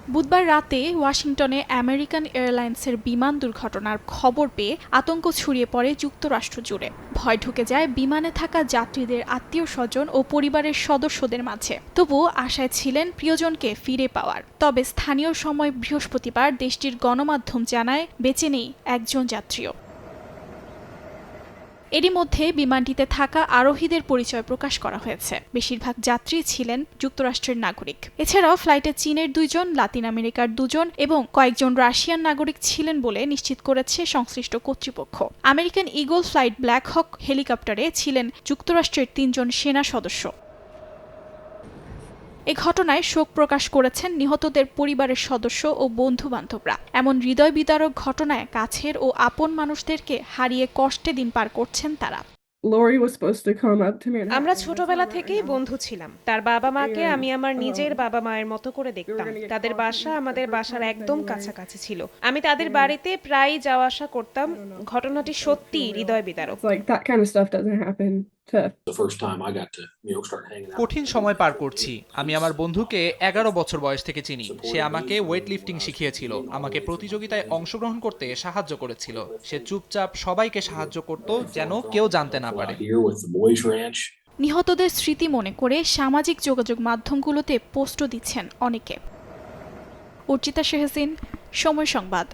বুধবার রাতে ওয়াশিংটনে আমেরিকান এয়ারলাইন্সের বিমান দুর্ঘটনার খবর পেয়ে আতঙ্ক ছড়িয়ে পড়ে যুক্তরাষ্ট্র জুড়ে। ভয় ঢুকে যায় বিমানে থাকা যাত্রীদের আত্মীয়-স্বজন ও পরিবারের সদস্যদের মাঝে। তবুও আশায় ছিলেন প্রিয়জনকে ফিরে পাওয়ার। তবে স্থানীয় সময় বৃহস্পতিবার দেশটির গণমাধ্যম জানায় বেঁচে নেই একজন যাত্রীও। এরই মধ্যে বিমানটিতে থাকা আরোহীদের পরিচয় প্রকাশ করা হয়েছে। বেশিরভাগ যাত্রী ছিলেন যুক্তরাষ্ট্রের নাগরিক। এছাড়াও ফ্লাইটে চীনের 2 জন, লাতিন আমেরিকার 2 জন এবং কয়েকজন রাশিয়ান নাগরিক ছিলেন বলে নিশ্চিত করেছে সংশ্লিষ্ট কর্তৃপক্ষ। আমেরিকান ঈগল ফ্লাইট ব্ল্যাক হক হেলিকপ্টারে ছিলেন যুক্তরাষ্ট্রের 3 জন সেনা সদস্য। এ ঘটনায় শোক প্রকাশ করেছেন নিহতদের পরিবারের সদস্য ও বন্ধু-বান্ধবরা। এমন হৃদয় বিদারক ঘটনায় কাছের ও আপন মানুষদেরকে হারিয়ে কষ্টে দিন পার করছেন তারা। আমরা ছোটবেলা থেকেই বন্ধু ছিলাম। তার বাবা-মাকে আমি আমার নিজের বাবা-মায়ের মতো করে দেখতাম। তাদের বাসা আমাদের বাসার একদম কাছাকাছি ছিল। আমি তাদের বাড়িতে প্রায়ই যাওয়া আসা করতাম। ঘটনাটি সত্যিই হৃদয় বিদারক। কঠিন সময় পার করছি। আমি আমার বন্ধুকে 11 বছর বয়স থেকে চিনি। সে আমাকে ওয়েট লিফটিং শিখিয়েছিল, আমাকে প্রতিযোগিতায় অংশগ্রহণ করতে সাহায্য করেছিল। সে চুপচাপ সবাইকে সাহায্য করত যেন কেউ জানতে না পারে। নিহতদের স্মৃতি মনে করে সামাজিক যোগাযোগ মাধ্যমগুলোতে পোস্টও দিচ্ছেন অনেকে। অর্চিতা শেহসিন, সময় সংবাদ।